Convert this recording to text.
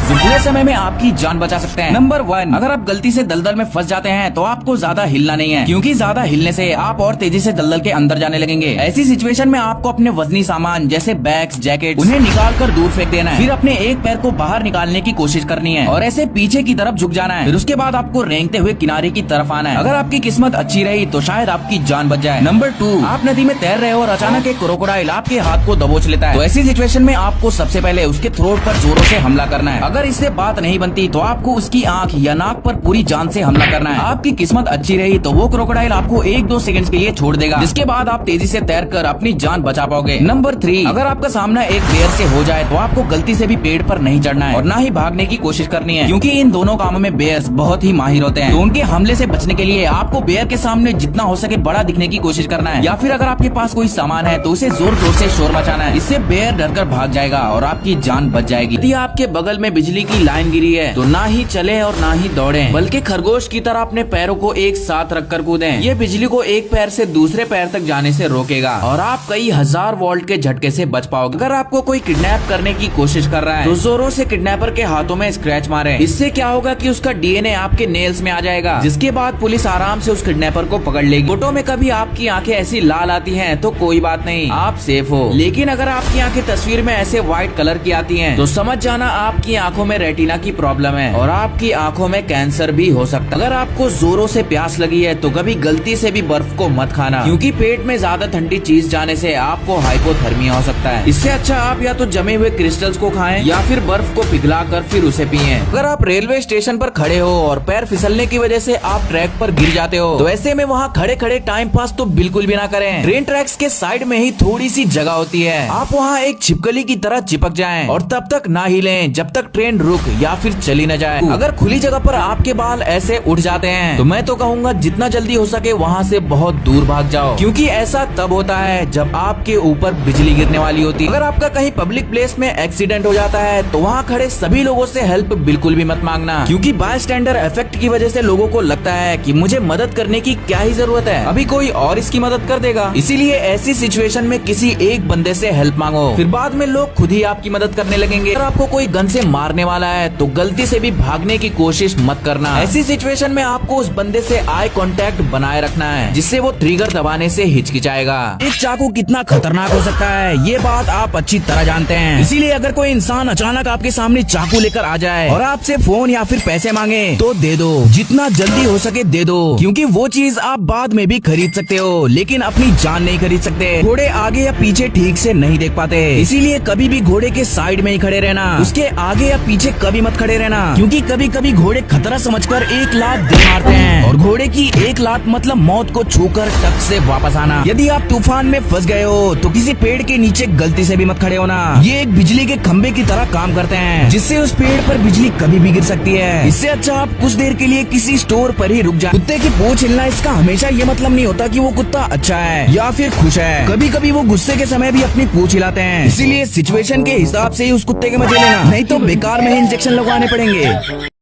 जो पूरे समय में आपकी जान बचा सकते हैं। नंबर 1, अगर आप गलती से दलदल में फंस जाते हैं तो आपको ज्यादा हिलना नहीं है, क्योंकि ज्यादा हिलने से आप और तेजी से दलदल के अंदर जाने लगेंगे। ऐसी सिचुएशन में आपको अपने वजनी सामान जैसे बैग्स, जैकेट उन्हें निकाल कर दूर फेंक देना है। फिर अपने एक पैर को बाहर निकालने की कोशिश करनी है और ऐसे पीछे की तरफ झुक जाना है। फिर उसके बाद आपको रेंगते हुए किनारे की तरफ आना है। अगर आपकी किस्मत अच्छी रही तो शायद आपकी जान बच जाए। नंबर 2, आप नदी में तैर रहे हो और अचानक एक क्रोकोडाइल आपके हाथ को दबोच लेता है। तो ऐसी सिचुएशन में आपको सबसे पहले उसके थ्रोट पर जोरों से हमला करना है। अगर इससे बात नहीं बनती तो आपको उसकी आंख या नाक पर पूरी जान से हमला करना है। आपकी किस्मत अच्छी रही तो वो क्रोकोडाइल आपको 1-2 सेकंड के लिए छोड़ देगा, जिसके बाद आप तेजी से तैरकर अपनी जान बचा पाओगे। नंबर 3, अगर आपका सामना एक बेयर से हो जाए तो आपको गलती से भी पेड़ पर नहीं चढ़ना है और ना ही भागने की कोशिश करनी है, क्योंकि इन दोनों कामों में बेयर्स बहुत ही माहिर होते हैं। तो उनके हमले से बचने के लिए आपको बेयर के सामने जितना हो सके बड़ा दिखने की कोशिश करना है, या फिर अगर आपके पास कोई सामान है तो उसे जोर जोर से शोर मचाना है। इससे बेयर डरकर भाग जाएगा और आपकी जान बच जाएगी। यदि आपके बगल में बिजली की लाइन गिरी है तो ना ही चले और ना ही दौड़े, बल्कि खरगोश की तरह अपने पैरों को एक साथ रखकर कूदें। ये बिजली को एक पैर से दूसरे पैर तक जाने से रोकेगा और आप कई हजार वोल्ट के झटके से बच पाओगे। अगर आपको कोई किडनैप करने की कोशिश कर रहा है तो जोरों से किडनैपर के हाथों में स्क्रैच मारे। इससे क्या होगा कि उसका डीएनए आपके नेल्स में आ जाएगा, जिसके बाद पुलिस आराम से उस किडनैपर को पकड़ लेगी। फोटो में कभी आपकी आंखें ऐसी लाल आती हैं तो कोई बात नहीं, आप सेफ हो। लेकिन अगर आपकी आंखें तस्वीर में ऐसे व्हाइट कलर की आती हैं तो समझ जाना आपकी आंखों में रेटिना की प्रॉब्लम है और आपकी आंखों में कैंसर भी हो सकता है। अगर आपको जोरों से प्यास लगी है तो कभी गलती से भी बर्फ को मत खाना, क्योंकि पेट में ज्यादा ठंडी चीज जाने से आपको हाइपोथर्मिया हो सकता है। इससे अच्छा आप या तो जमे हुए क्रिस्टल्स को खाएं या फिर बर्फ को पिघला कर फिर उसे पिएं। अगर आप रेलवे स्टेशन पर खड़े हो और पैर फिसलने की वजह से आप ट्रैक पर गिर जाते हो तो ऐसे में वहाँ खड़े खड़े टाइम पास तो बिल्कुल भी ना करें। ट्रेन ट्रैक्स के साइड में ही थोड़ी सी जगह होती है, आप वहाँ एक छिपकली की तरह चिपक जाएं और तब तक ना हिलें जब तक ट्रेन रुक या फिर चली न जाए। अगर खुली जगह पर आपके बाल ऐसे उठ जाते हैं तो मैं तो कहूँगा जितना जल्दी हो सके वहाँ से बहुत दूर भाग जाओ, क्योंकि ऐसा तब होता है जब आपके ऊपर बिजली गिरने वाली होती है। अगर आपका कहीं पब्लिक प्लेस में एक्सीडेंट हो जाता है तो वहाँ खड़े सभी लोगों से हेल्प बिल्कुल भी मत मांगना, क्योंकि बायस्टैंडर इफेक्ट की वजह से लोगों को लगता है कि मुझे मदद करने की क्या ही जरूरत है, अभी कोई और इसकी मदद कर देगा। इसीलिए ऐसी सिचुएशन में किसी एक बंदे से हेल्प मांगो, फिर बाद में लोग खुद ही आपकी मदद करने लगेंगे। अगर आपको कोई गन से मारने वाला है तो गलती से भी भागने की कोशिश मत करना। ऐसी सिचुएशन में आपको उस बंदे से आई कांटेक्ट बनाए रखना है, जिससे वो ट्रिगर दबाने से हिचकिचाएगा। एक चाकू कितना खतरनाक हो सकता है ये बात आप अच्छी तरह जानते हैं, इसीलिए अगर कोई इंसान अचानक आपके सामने चाकू लेकर आ जाए और आपसे फोन या फिर पैसे मांगे तो दे दो, जितना जल्दी हो सके दे दो, क्योंकि वो चीज आप बाद में भी खरीद सकते हो लेकिन अपनी जान नहीं खरीद सकते। घोड़े आगे या पीछे ठीक से नहीं देख पाते, इसीलिए कभी भी घोड़े के साइड में ही खड़े रहना, उसके आगे या पीछे कभी मत खड़े रहना, क्योंकि कभी कभी घोड़े खतरा समझकर एक लात दे मारते हैं और घोड़े की एक लात मतलब मौत को छूकर टक से वापस आना। यदि आप तूफान में फंस गए हो तो किसी पेड़ के नीचे गलती से भी मत खड़े होना, ये एक बिजली के खंबे की तरह काम करते हैं, जिससे उस पेड़ पर बिजली कभी भी गिर सकती है। इससे अच्छा आप कुछ देर के लिए किसी स्टोर पर ही रुक जाए। कुत्ते की पूंछ हिलना इसका हमेशा ये मतलब नहीं होता कि वो कुत्ता अच्छा है या फिर खुश है, कभी कभी वो गुस्से के समय भी अपनी पूंछ हिलाते हैं, इसीलिए सिचुएशन के हिसाब से ही उस कुत्ते के मजे लेना, नहीं तो बेकार में इंजेक्शन लगवाने पड़ेंगे।